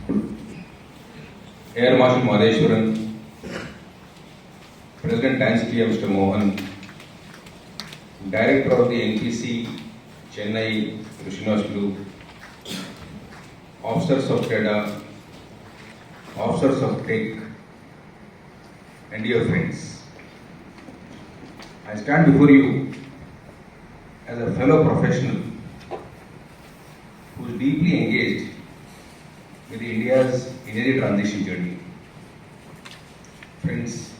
Air Marshal Madheshwaran, President Tanzania Mr. Mohan, Director of the NPC Chennai Krishnaslu, Officers of TEDA, Officers of Tech, and dear friends, I stand before you as a fellow professional who is deeply engaged with India's energy transition journey. Friends,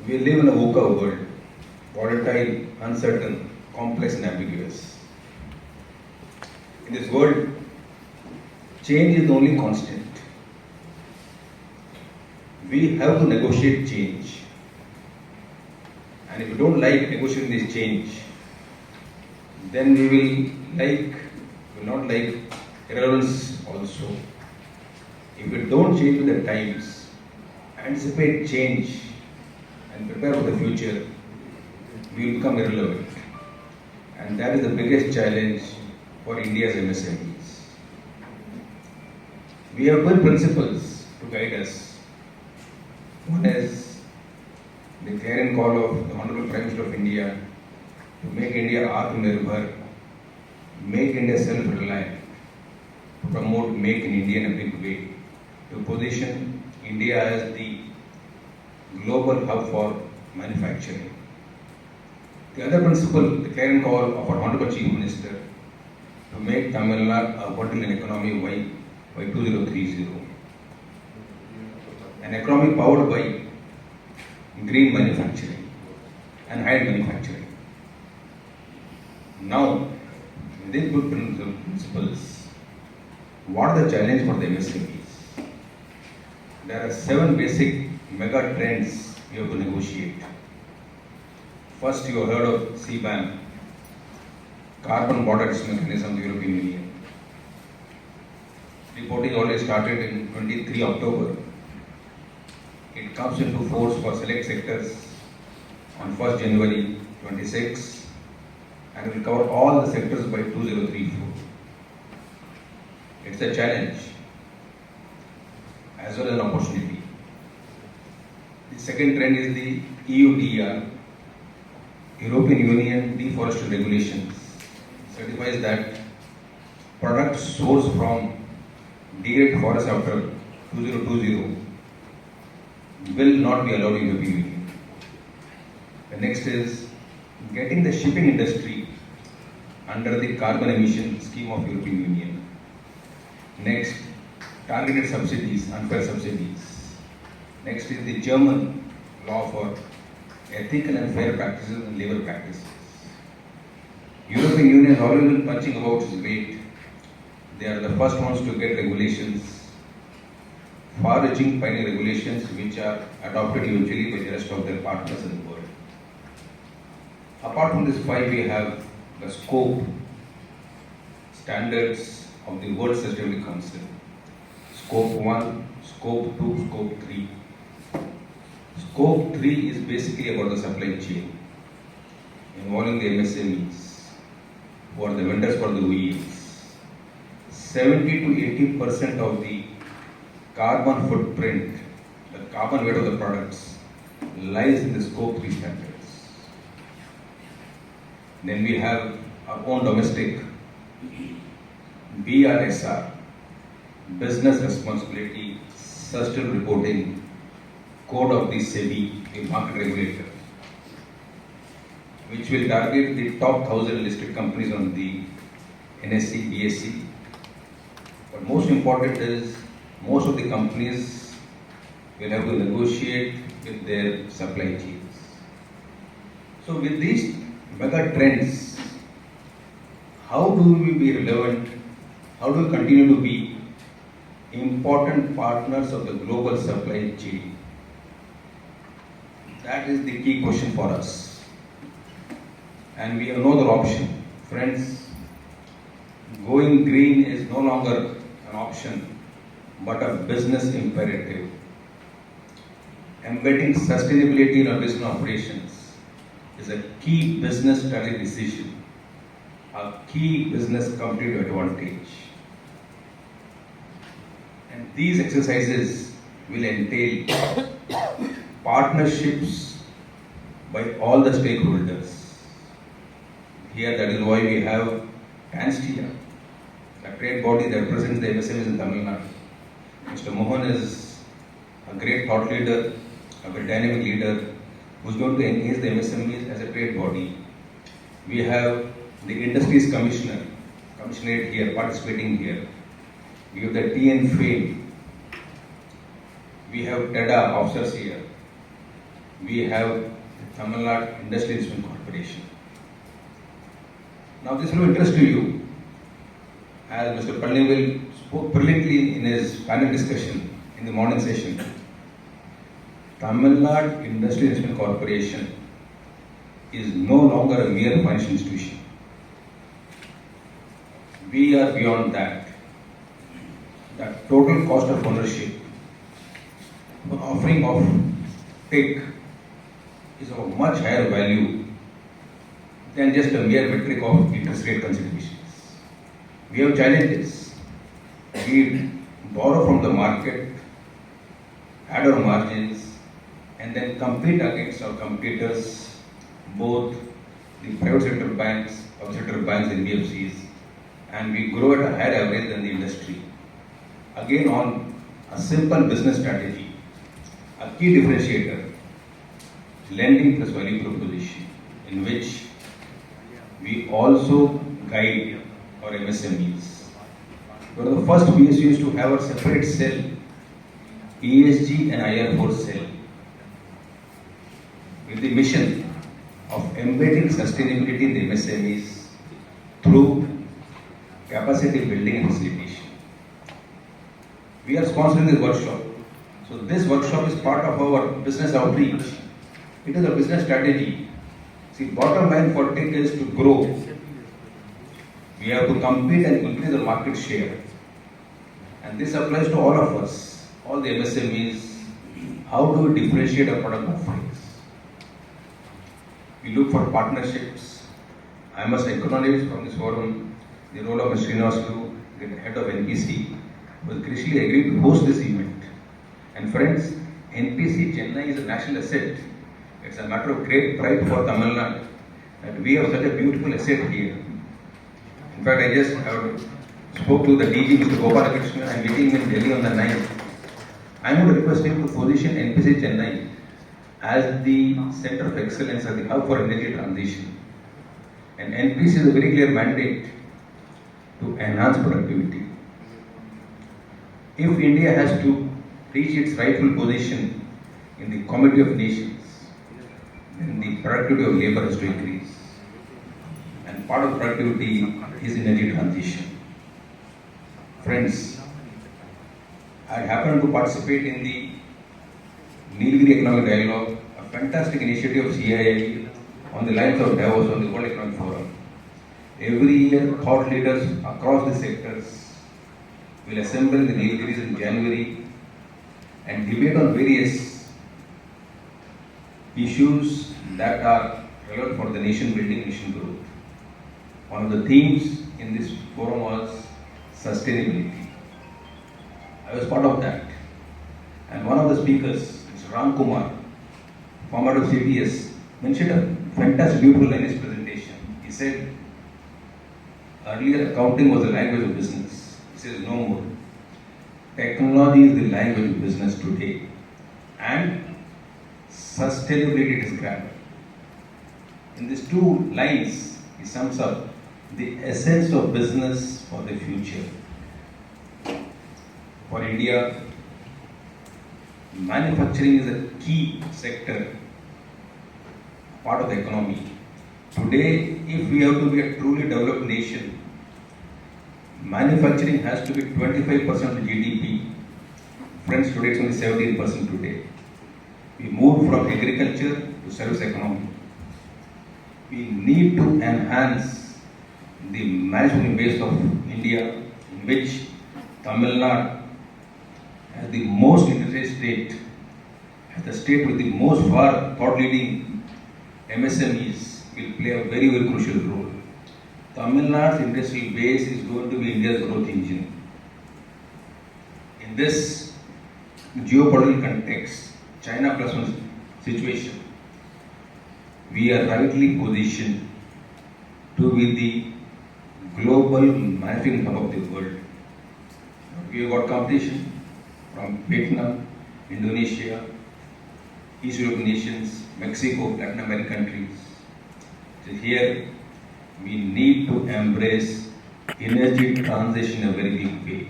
we live in a VUCA world, volatile, uncertain, complex and ambiguous. In this world, change is the only constant. We have to negotiate change. And if we don't like negotiating this change, then we will not like irrelevance also. If we don't change with the times, anticipate change and prepare for the future, we will become irrelevant. And that is the biggest challenge for India's MSMEs. We have 12 principles to guide us. One is the clarion call of the Honorable Prime Minister of India to make India Atmanirbhar, make India self-reliant, to promote Make in India in a big way, to position India as the global hub for manufacturing. The other principle, the clarion call of our Honorable Chief Minister, to make Tamil Nadu a $1 trillion economy by 2030. An economy powered by green manufacturing and high manufacturing. Now, with these good principles, what are the challenges for the MSMEs? There are 7 basic mega trends we have to negotiate. First, you have heard of CBAM, Carbon Border Adjustment Mechanism of the European Union. Reporting already started in 23 October. It comes into force for select sectors on 1st January 26 and will cover all the sectors by 2034. It's a challenge as well as an opportunity. The second trend is the EUDR, European Union Deforestation Regulations, certifies that products sourced from degraded forests after 2020 will not be allowed in European Union. The next is getting the shipping industry under the carbon emission scheme of European Union. Next, targeted subsidies, unfair subsidies. Next is the German law for ethical and fair practices and labor practices. European Union has always been punching about its weight. They are the first ones to get regulations, far-reaching binding regulations which are adopted eventually by the rest of their partners in the world. Apart from this 5, we have the scope standards of the World Sustainability Council. Scope 1, Scope 2, Scope 3. Scope 3 is basically about the supply chain, involving the MSMEs, who are the vendors for the OEMs. 70 to 80% of the carbon footprint, the carbon weight of the products, lies in the Scope 3 standards. Then we have our own domestic BRSR, Business Responsibility Sustainable Reporting Code of the SEBI, a market regulator, which will target the top 1,000 listed companies on the NSE, BSE. But most important is, most of the companies will have to negotiate with their supply chains. So with these mega trends, how do we be relevant? How do we continue to be important partners of the global supply chain? That is the key question for us. And we have no other option. Friends, going green is no longer an option, but a business imperative. Embedding sustainability in our business operations is a key business strategic decision, a key business competitive advantage. And these exercises will entail partnerships by all the stakeholders. Here, that is why we have TANSTIA, a trade body that represents the MSMEs in Tamil Nadu. Mr. Mohan is a great thought leader, a very dynamic leader who is going to engage the MSMEs as a trade body. We have the Industries Commissionerate here, participating here. We have the TN FAME. We have TEDA officers here. We have the Tamil Nadu Industry Investment Corporation. Now this will interest to you, as Mr. Palnivel spoke brilliantly in his panel discussion in the morning session. Tamil Nadu Industry Investment Corporation is no longer a mere financial institution. We are beyond that. The total cost of ownership, the offering of tech is of a much higher value than just a mere metric of interest rate considerations. We have challenges. We borrow from the market, add our margins, and then compete against our competitors, both the private sector banks, public sector banks, and NBFCs, and we grow at a higher average than the industry. Again, on a simple business strategy, a key differentiator, lending plus value proposition, in which we also guide our MSMEs. We are the first PSUs to have a separate cell, ESG and IR4 cell, with the mission of embedding sustainability in the MSMEs through capacity building and facilitation. We are sponsoring this workshop. So this workshop is part of our business outreach. It is a business strategy. See, bottom line for tech is to grow. We have to compete and increase the market share. And this applies to all of us, all the MSMEs. How do we differentiate our product offerings? We look for partnerships. I must acknowledge from this forum the role of Mr. Srinivas, the head of NPC, who has graciously agreed to host this event. And friends, NPC Chennai is a national asset. It's a matter of great pride for Tamil Nadu that we have such a beautiful asset here. In fact, I just spoke to the DG, Mr. Gopalakrishnan. I'm meeting him in Delhi on the 9th. I'm going to request him to position NPC Chennai as the center of excellence, as the hub for energy transition. And NPC is a very clear mandate to enhance productivity. If India has to reach its rightful position in the community of nations, then the productivity of labor has to increase. And part of productivity is energy transition. Friends, I happened to participate in the Nilgiri Economic Dialogue, a fantastic initiative of CII on the lines of Davos on the World Economic Forum. Every year, thought leaders across the sectors will assemble in the Nilgiris in January and debate on various issues that are relevant for the nation building, nation growth. One of the themes in this forum was sustainability. I was part of that. And one of the speakers, Mr. Ram Kumar, former of CTS, mentioned a fantastic, beautiful line in his presentation. He said, earlier accounting was the language of business. He says, no more. Technology is the language of business today. And sustainability is grammar. In these two lines, he sums up the essence of business for the future. For India, manufacturing is a key sector, part of the economy. Today, if we have to be a truly developed nation, manufacturing has to be 25% of GDP. Friends, today it's only 17% today. We moved from agriculture to service economy. We need to enhance the management base of India, in which Tamil Nadu, as the most integrated state, as the state with the most far thought-leading MSMEs, will play a very, very crucial role. Tamil Nadu's industrial base is going to be India's growth engine. In this geopolitical context, China plus one situation, we are rightly positioned to be the global manufacturing hub of the world. We have got competition from Vietnam, Indonesia, East European nations, Mexico, Latin American countries. So here we need to embrace energy transition in a very big way.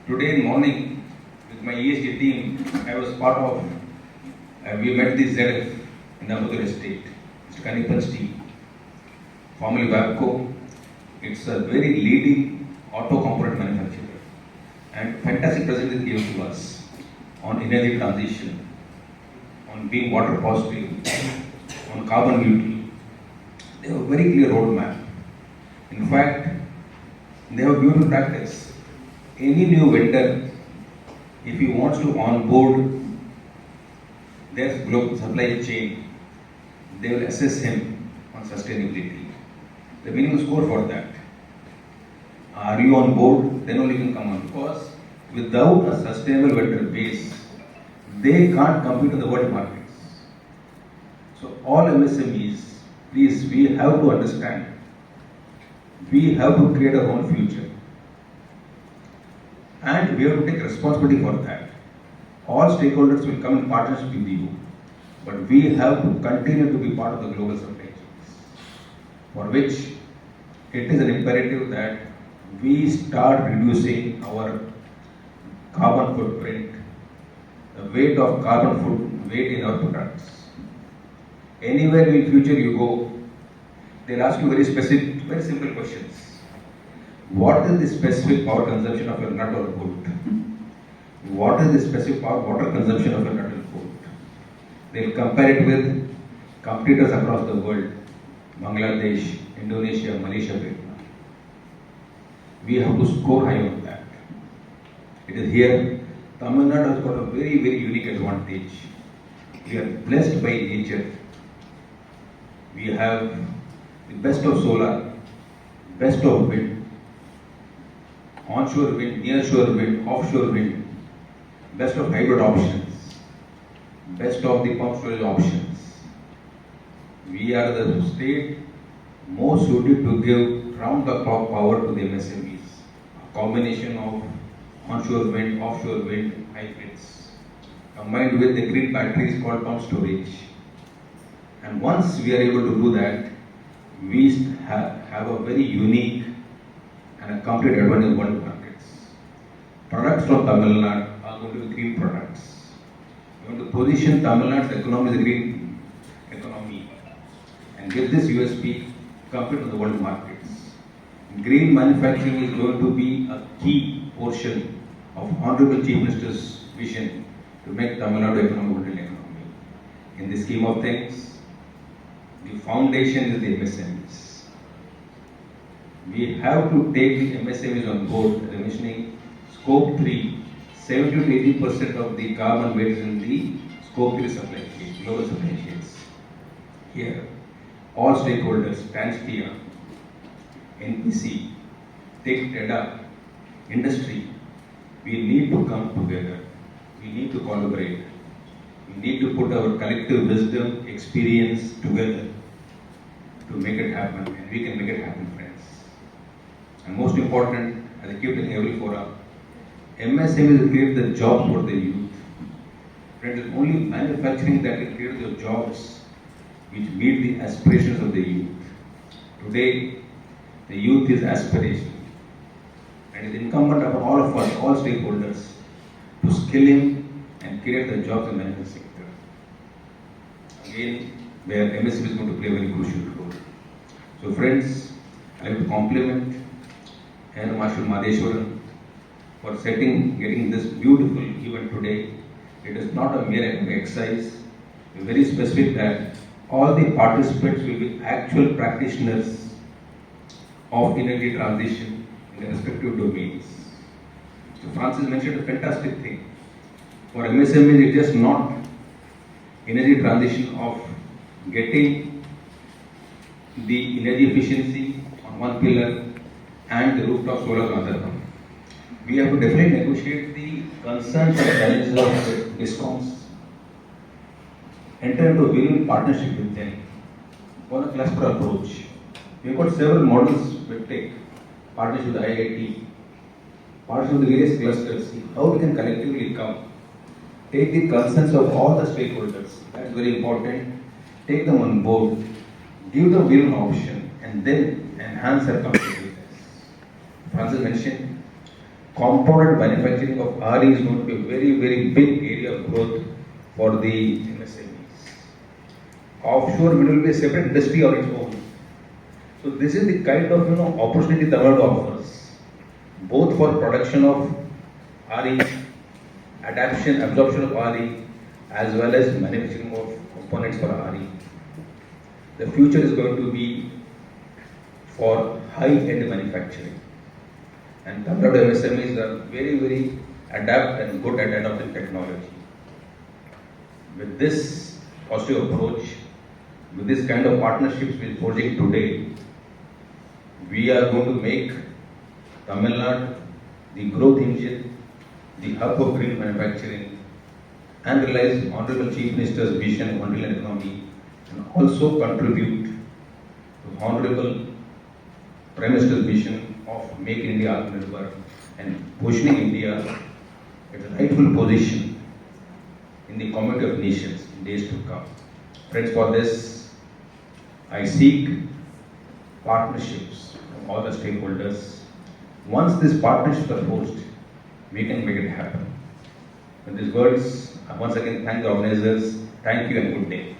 Today morning with my ESG team, I was part of, we met the ZF in the Nadu estate, Mr. Kanipan's team, formerly WAPCO. It's a very leading auto component manufacturer and fantastic presentation given to us on energy transition, on being water positive, on carbon neutral. They have a very clear roadmap. In fact, they have a beautiful practice. Any new vendor, if he wants to onboard their global supply chain, they will assess him on sustainability. The minimum score for that. Are you on board? Then only you can come on. Because without a sustainable vendor base, they can't compete in the world markets. So all MSMEs, please, we have to understand, we have to create our own future. And we have to take responsibility for that. All stakeholders will come in partnership with you. But we have to continue to be part of the global supply chains. For which it is an imperative that we start reducing our carbon footprint, the weight of weight in our products. Anywhere in future you go, they'll ask you very specific, very simple questions. What is the specific power consumption of your nut or bolt? What is the specific water consumption of your nut or bolt? They'll compare it with competitors across the world, Bangladesh, Indonesia, Malaysia, Vietnam. We have to score high on that. It is here, Tamil Nadu has got a very, very unique advantage. We are blessed by nature. We have the best of solar, best of wind, onshore wind, nearshore wind, offshore wind, best of hybrid options, best of the pump storage options. We are the state most suited to give round-the-clock power to the MSMEs. A combination of onshore wind, offshore wind, hybrids, combined with the green batteries called pump storage. And once we are able to do that, we have a very unique and a complete advantage in world markets. Products from Tamil Nadu are going to be green products. We want to position Tamil Nadu's economy as a green economy and get this USP compete in the world markets. Green manufacturing is going to be a key portion of Honorable Chief Minister's vision to make Tamil Nadu economy a green economy. In the scheme of things, the foundation is the MSMEs. We have to take the MSMEs on board, mentioning scope 3, 70 to 80% of the carbon weight is in the scope 3 supply chain, global supply chains. Here, all stakeholders, TANSTIA, NPC, Tech, TEDA, industry, we need to come together. We need to collaborate. We need to put our collective wisdom, experience together to make it happen. And we can make it happen, friends. And most important, as I keep telling every forum, MSMEs will create the jobs for the youth. Friends, it's only manufacturing that will create the jobs which meet the aspirations of the youth. Today, the youth is aspirational. And it is incumbent upon all of us, all stakeholders, to skill him and create the jobs in the manufacturing sector. Again, where MSME is going to play a very crucial role. So friends, I like to compliment Air Marshal Madheshwaran for getting this beautiful event today. It is not a mere exercise. It's very specific that all the participants will be actual practitioners of energy transition in their respective domains. So Francis mentioned a fantastic thing. For MSMEs, it is just not energy transition of getting the energy efficiency on one pillar and the rooftop solar on the other. we have to definitely negotiate the concerns and challenges of DISCOMs, enter into a win-win partnership with them on a cluster approach. We have got several models we take, partnership with the IIT, partnership with the various clusters, see how we can collectively come, take the concerns of all the stakeholders, that's very important, take them on board, give them win-win option, and then enhance our competitiveness. Francis mentioned, component manufacturing of RE is going to be a very, very big area of growth for the MSMEs. Offshore will be a separate industry on its own. So this is the kind of opportunity the world offers, both for production of RE, adaptation, absorption of RE, as well as manufacturing of components for RE. The future is going to be for high-end manufacturing. And Tamil Nadu MSMEs are very, very adept and good at adopting technology. With this positive approach, with this kind of partnerships we're forging today, we are going to make Tamil Nadu the growth engine, the hub of green manufacturing, and realize Honorable Chief Minister's vision of one trillion economy, and also contribute to Honorable Prime Minister's vision of Make India Atmanirbhar and positioning India at a rightful position in the community of nations in days to come. Friends, for this, I seek partnerships from all the stakeholders. Once these partnerships are forged, we can make it happen. With these words, I once again thank the organizers. Thank you and good day.